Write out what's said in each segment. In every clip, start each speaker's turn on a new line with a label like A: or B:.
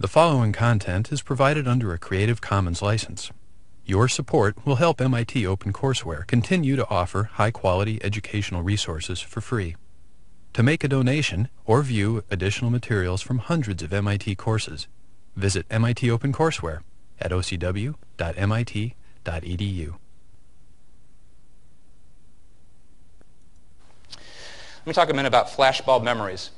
A: The following content is provided under a Creative Commons license. Your support will help MIT OpenCourseWare continue to offer high-quality educational resources for free. To make a donation or view additional materials from hundreds of MIT courses, visit MIT OpenCourseWare at ocw.mit.edu.
B: Let me talk a minute about flashbulb memories.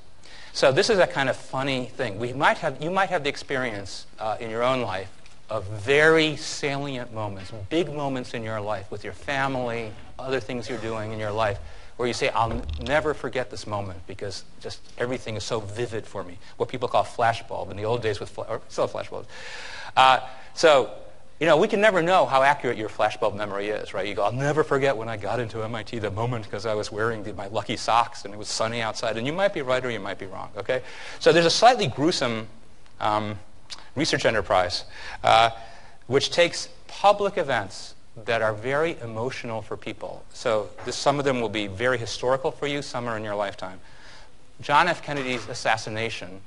B: So this is a kind of funny thing. You might have the experience in your own life of very salient moments, big moments in your life with your family, other things you're doing in your life, where you say, I'll never forget this moment because just everything is so vivid for me. What people call flashbulb in the old days or still flashbulbs. We can never know how accurate your flashbulb memory is, right? You go, I'll never forget when I got into MIT, the moment because I was wearing my lucky socks and it was sunny outside. And you might be right or you might be wrong, okay? So there's a slightly gruesome research enterprise which takes public events that are very emotional for people. So some of them will be very historical for you, some are in your lifetime. John F. Kennedy's assassination,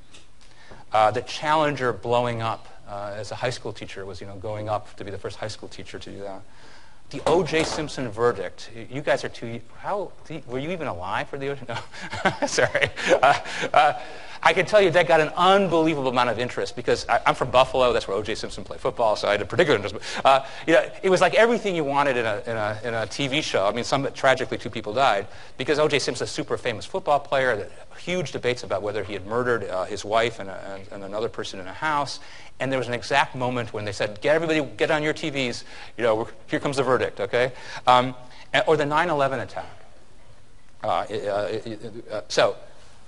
B: the Challenger blowing up, as a high school teacher, was going up to be the first high school teacher to do that. The O.J. Simpson verdict. You guys are were you even alive for the O.J.? No, sorry. I can tell you that got an unbelievable amount of interest because I'm from Buffalo. That's where O.J. Simpson played football, so I had a particular interest. But, it was like everything you wanted in a TV show. I mean, tragically, 2 people died because O.J. Simpson's a super famous football player. Huge debates about whether he had murdered his wife and another person in a house. And there was an exact moment when they said, everybody get on your TVs. Here comes the verdict, okay? Or the 9/11 attack. So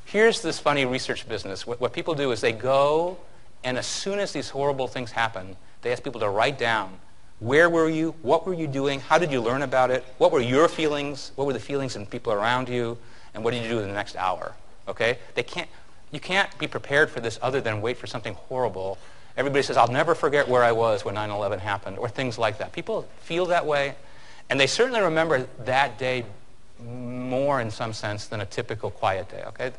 B: here's this funny research business. What people do is they go, and as soon as these horrible things happen, they ask people to write down, where were you? What were you doing? How did you learn about it? What were your feelings? What were the feelings in people around you? And what did you do in the next hour? Okay? You can't be prepared for this other than wait for something horrible. Everybody says, I'll never forget where I was when 9/11 happened, or things like that. People feel that way, and they certainly remember that day more in some sense than a typical quiet day, okay?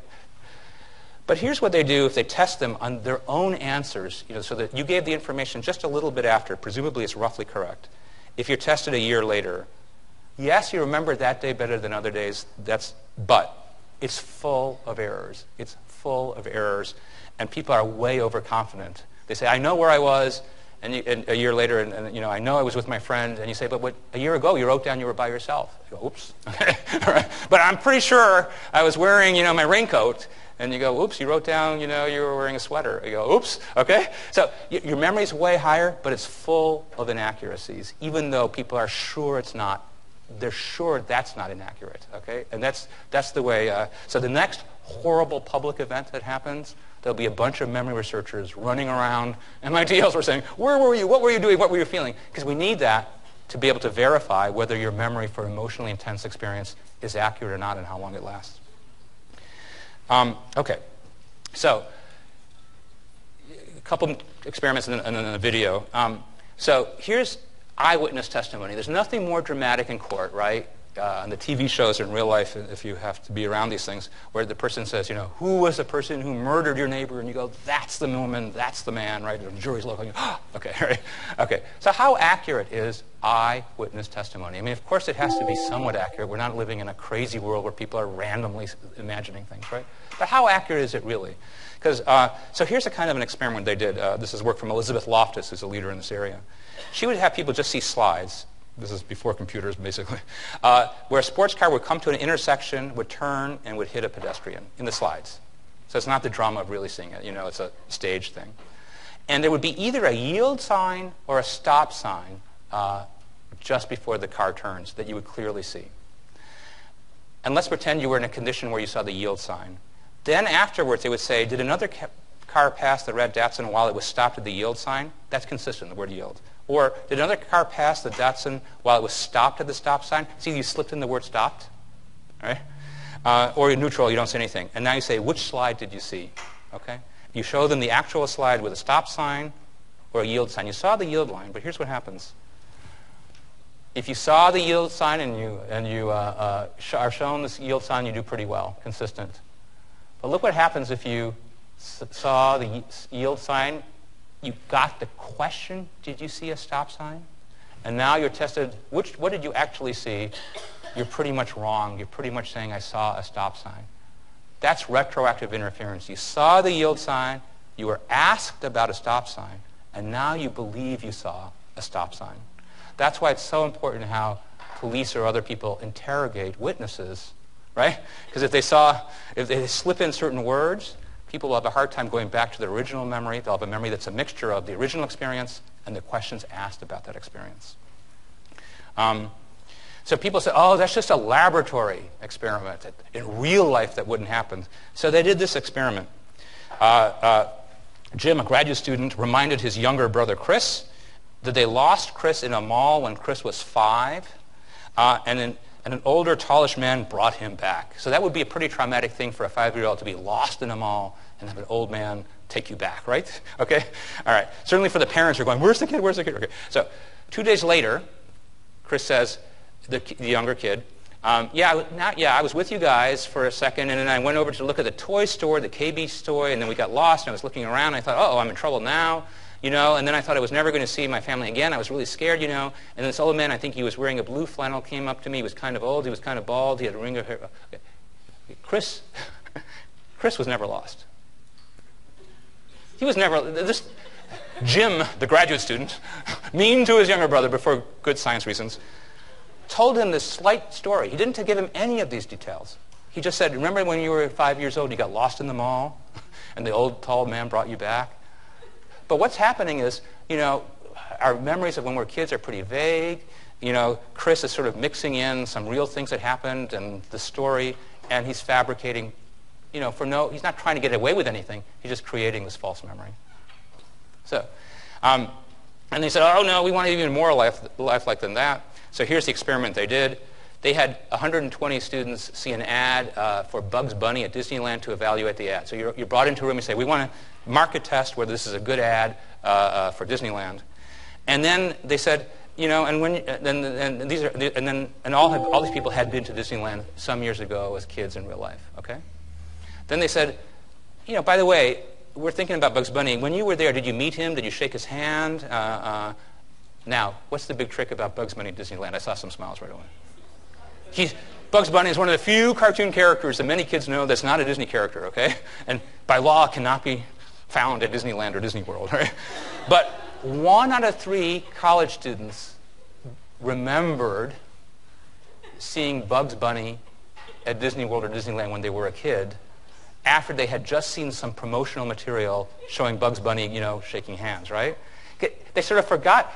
B: But here's what they do if they test them on their own answers, so that you gave the information just a little bit after, presumably it's roughly correct. If you're tested a year later, yes, you remember that day better than other days, but it's full of errors. It's full of errors, and people are way overconfident. They say, I know where I was, and a year later, and I know I was with my friend, and you say, but a year ago you wrote down you were by yourself. You go, oops. Okay. All right. But I'm pretty sure I was wearing, my raincoat, and you go, oops, you wrote down, you were wearing a sweater. You go, oops, okay? So your memory's way higher, but it's full of inaccuracies, even though people are sure it's not. They're sure that's not inaccurate, okay? And that's the way. So the next horrible public event that happens, there'll be a bunch of memory researchers running around. MIT elsewhere saying, where were you? What were you doing? What were you feeling? Because we need that to be able to verify whether your memory for emotionally intense experience is accurate or not and how long it lasts. Okay, so a couple experiments and then a video. So here's eyewitness testimony. There's nothing more dramatic in court, right? On the TV shows or in real life, if you have to be around these things, where the person says, who was the person who murdered your neighbor? And you go, that's the woman, that's the man, right? And the jury's looking, okay, right? Okay, so how accurate is eyewitness testimony? I mean, of course it has to be somewhat accurate. We're not living in a crazy world where people are randomly imagining things, right? But how accurate is it really? Because, so here's a kind of an experiment they did. This is work from Elizabeth Loftus, who's a leader in this area. She would have people just see slides. This is before computers, basically, where a sports car would come to an intersection, would turn, and would hit a pedestrian in the slides. So it's not the drama of really seeing it. It's a stage thing. And there would be either a yield sign or a stop sign just before the car turns that you would clearly see. And let's pretend you were in a condition where you saw the yield sign. Then afterwards, they would say, did another car pass the red Datsun while it was stopped at the yield sign? That's consistent, the word yield. Or did another car pass the Datsun while it was stopped at the stop sign? See, you slipped in the word stopped, right? Or you're neutral, you don't say anything. And now you say, which slide did you see? Okay? You show them the actual slide with a stop sign or a yield sign. You saw the yield line, but here's what happens. If you saw the yield sign and you are shown this yield sign, you do pretty well, consistent. But look what happens if you saw the yield sign You got the question, did you see a stop sign? And now you're tested, what did you actually see? You're pretty much wrong. You're pretty much saying, I saw a stop sign. That's retroactive interference. You saw the yield sign, you were asked about a stop sign, and now you believe you saw a stop sign. That's why it's so important how police or other people interrogate witnesses, right? Because if they slip in certain words, people will have a hard time going back to their original memory. They'll have a memory that's a mixture of the original experience and the questions asked about that experience. So people say, oh, that's just a laboratory experiment. In real life, that wouldn't happen. So they did this experiment. Jim, a graduate student, reminded his younger brother, Chris, that they lost Chris in a mall when Chris was 5, and an older, tallish man brought him back. So that would be a pretty traumatic thing for a 5-year-old to be lost in a mall and have an old man take you back, right? Okay? All right. Certainly for the parents who are going, where's the kid? Where's the kid? Okay. So 2 days later, Chris says, the younger kid, I was with you guys for a second, and then I went over to look at the toy store, the KB store, and then we got lost, and I was looking around, and I thought, I'm in trouble now, and then I thought I was never going to see my family again. I was really scared, and this old man, I think he was wearing a blue flannel, came up to me. He was kind of old, he was kind of bald, he had a ring of hair. Okay. Chris was never lost. He was never, Jim, the graduate student, mean to his younger brother before good science reasons, told him this slight story. He didn't give him any of these details. He just said, remember when you were 5 years old and you got lost in the mall and the old tall man brought you back? But what's happening is, our memories of when we're kids are pretty vague. Chris is sort of mixing in some real things that happened and the story, and he's fabricating, he's not trying to get away with anything. He's just creating this false memory. So, and they said, oh no, we want even more lifelike than that. So here's the experiment they did. They had 120 students see an ad for Bugs Bunny at Disneyland to evaluate the ad. So you're brought into a room and say, we want to market test whether this is a good ad for Disneyland. And then they said, all these people had been to Disneyland some years ago as kids in real life. Okay. Then they said, by the way, we're thinking about Bugs Bunny. When you were there, did you meet him? Did you shake his hand? Now, what's the big trick about Bugs Bunny at Disneyland? I saw some smiles right away. Bugs Bunny is one of the few cartoon characters that many kids know that's not a Disney character, okay? And by law cannot be found at Disneyland or Disney World, right? But 1 out of 3 college students remembered seeing Bugs Bunny at Disney World or Disneyland when they were a kid, after they had just seen some promotional material showing Bugs Bunny, shaking hands, right? They sort of forgot,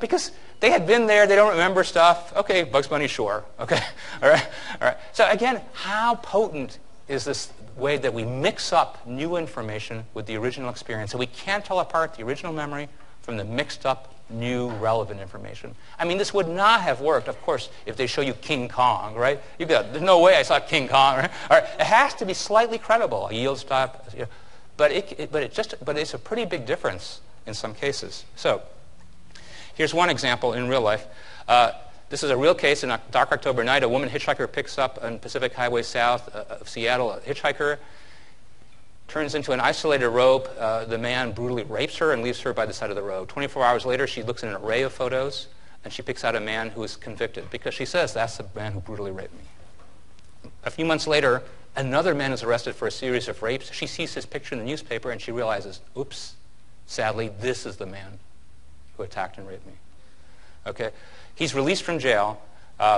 B: because they had been there, they don't remember stuff. Okay, Bugs Bunny, sure. Okay, all right. So again, how potent is this way that we mix up new information with the original experience, so we can't tell apart the original memory from the mixed up new relevant information. I mean, this would not have worked, of course, if they show you King Kong, right? There's no way I saw King Kong, right? All right. It has to be slightly credible, a yield stop, but it's a pretty big difference in some cases. So here's one example in real life. This is a real case. In a dark October night, a woman hitchhiker picks up on Pacific Highway south of Seattle, a hitchhiker, turns into an isolated rope. The man brutally rapes her and leaves her by the side of the road. 24 hours later, she looks at an array of photos, and she picks out a man who is convicted because she says, that's the man who brutally raped me. A few months later, another man is arrested for a series of rapes. She sees his picture in the newspaper, and she realizes, oops, sadly, this is the man who attacked and raped me. Okay? He's released from jail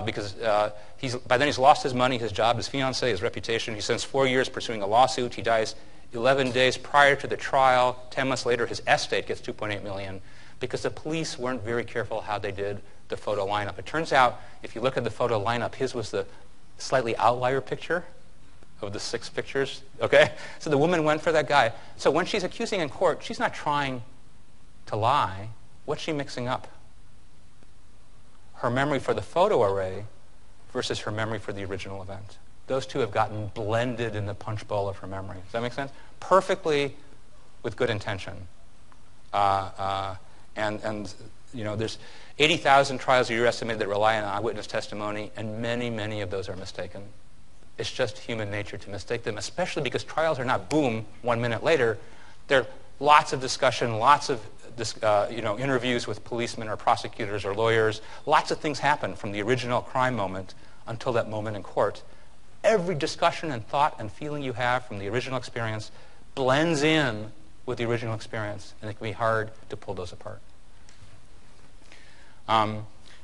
B: because by then he's lost his money, his job, his fiancée, his reputation. He spends 4 years pursuing a lawsuit. He dies 11 days prior to the trial. 10 months later, his estate gets $2.8 million because the police weren't very careful how they did the photo lineup. It turns out, if you look at the photo lineup, his was the slightly outlier picture of the 6 pictures. Okay? So the woman went for that guy. So when she's accusing in court, she's not trying to lie. What's she mixing up? Her memory for the photo array versus her memory for the original event. Those two have gotten blended in the punch bowl of her memory. Does that make sense? Perfectly with good intention. There's 80,000 trials a year estimated that rely on eyewitness testimony, and many, many of those are mistaken. It's just human nature to mistake them, especially because trials are not boom, 1 minute later. They're lots of discussion, lots of interviews with policemen or prosecutors or lawyers. Lots of things happen from the original crime moment until that moment in court. Every discussion and thought and feeling you have from the original experience blends in with the original experience, and it can be hard to pull those apart.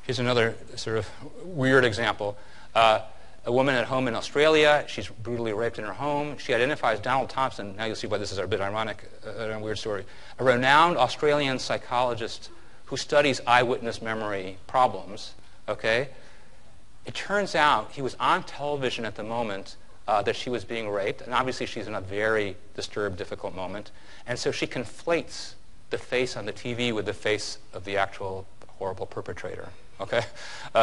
B: Here's another sort of weird example. A woman at home in Australia, she's brutally raped in her home. She identifies Donald Thompson. Now you'll see why this is a bit ironic, a weird story. A renowned Australian psychologist who studies eyewitness memory problems, okay? It turns out he was on television at the moment that she was being raped, and obviously she's in a very disturbed, difficult moment, and so she conflates the face on the TV with the face of the actual horrible perpetrator, okay?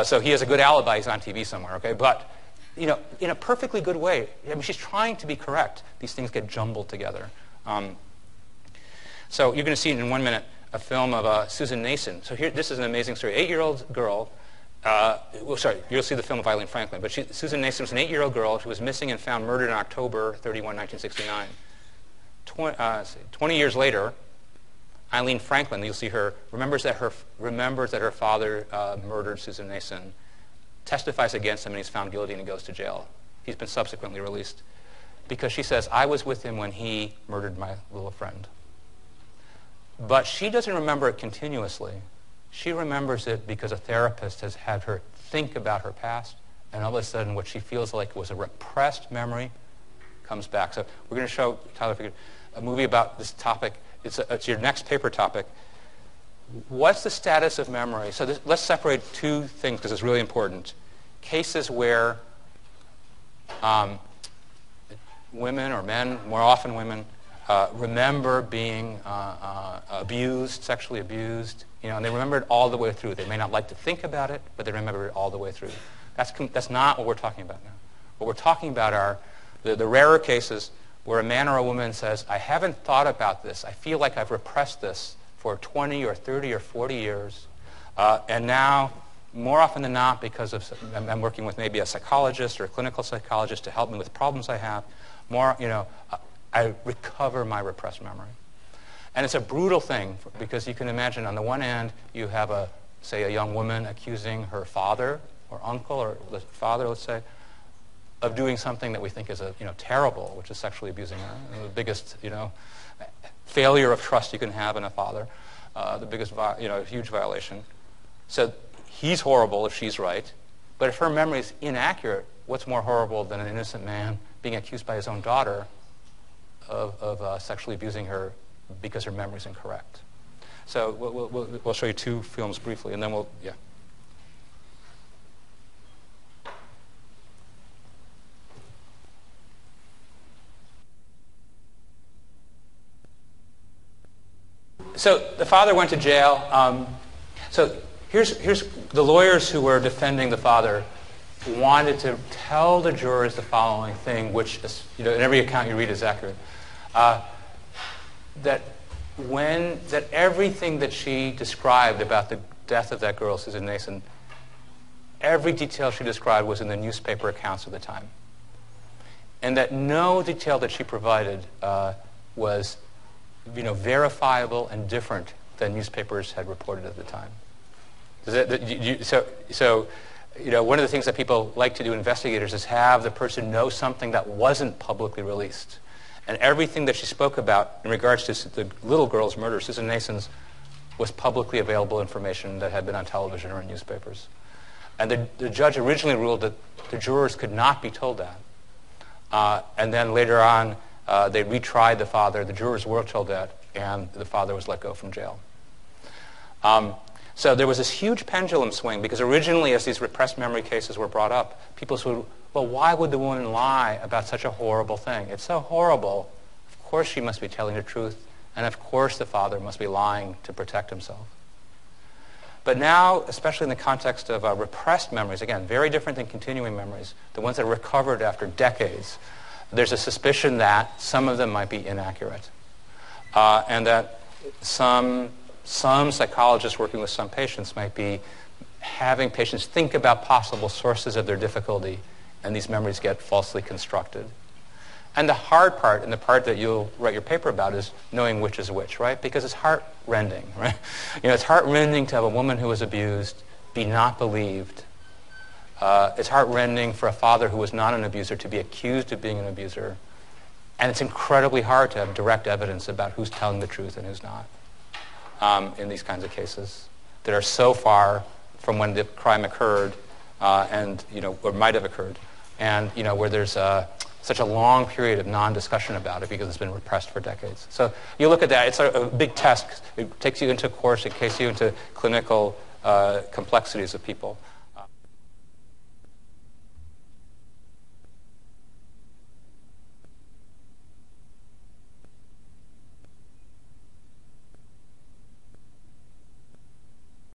B: So he has a good alibi, he's on TV somewhere, okay? But in a perfectly good way. I mean, she's trying to be correct. These things get jumbled together. So you're going to see in 1 minute a film of Susan Nason. So here, this is an amazing story. 8-year-old girl. You'll see the film of Eileen Franklin. But Susan Nason was an 8-year-old girl who was missing and found murdered on October 31, 1969. 20 years later, Eileen Franklin, you'll see her, remembers that her father murdered Susan Nason, testifies against him, and he's found guilty, and he goes to jail. He's been subsequently released because she says, I was with him when he murdered my little friend. But she doesn't remember it continuously. She remembers it because a therapist has had her think about her past, and all of a sudden what she feels like was a repressed memory comes back. So we're going to show, Tyler, a movie about this topic. It's your next paper topic. What's the status of memory? So let's separate two things because it's really important. Cases where women or men, more often women, remember being abused, sexually abused, and they remember it all the way through. They may not like to think about it, but they remember it all the way through. That's not what we're talking about now. What we're talking about are the rarer cases where a man or a woman says, I haven't thought about this. I feel like I've repressed this for 20 or 30 or 40 years. And now, more often than not, because I'm working with maybe a psychologist or a clinical psychologist to help me with problems I have, I recover my repressed memory. And it's a brutal thing because you can imagine on the one hand, you have say a young woman accusing her father or uncle or father, let's say, of doing something that we think is terrible, which is sexually abusing her. And the biggest, failure of trust you can have in a father, the biggest, huge violation. So he's horrible if she's right, but if her memory is inaccurate, what's more horrible than an innocent man being accused by his own daughter of sexually abusing her because her memory is incorrect? So we'll show you two films briefly, and then yeah. So the father went to jail. So here's the lawyers who were defending the father wanted to tell the jurors the following thing, which is, in every account you read is accurate, that everything that she described about the death of that girl, Susan Nason, every detail she described was in the newspaper accounts of the time, and that no detail that she provided was verifiable and different than newspapers had reported at the time. So one of the things that people like to do, investigators, is have the person know something that wasn't publicly released. And everything that she spoke about in regards to the little girl's murder, Susan Nason's, was publicly available information that had been on television or in newspapers. And the judge originally ruled that the jurors could not be told that. And then later on, they retried the father. The jurors were told that, and the father was let go from jail. So there was this huge pendulum swing, because originally, as these repressed memory cases were brought up, people said, well, why would the woman lie about such a horrible thing? It's so horrible. Of course she must be telling the truth, and of course the father must be lying to protect himself. But now, especially in the context of repressed memories, again, very different than continuing memories, the ones that are recovered after decades, there's a suspicion that some of them might be inaccurate, and that some psychologists working with some patients might be having patients think about possible sources of their difficulty, and these memories get falsely constructed. And the hard part, and the part that you'll write your paper about, is knowing which is which, right? Because it's heart-rending, right? It's heart-rending to have a woman who was abused be not believed. It's heart-rending for a father who was not an abuser to be accused of being an abuser. And it's incredibly hard to have direct evidence about who's telling the truth and who's not in these kinds of cases that are so far from when the crime occurred and, or might have occurred, and, where there's such a long period of non-discussion about it because it's been repressed for decades. So you look at that, it's a big test. It takes you into a course, it takes you into clinical complexities of people.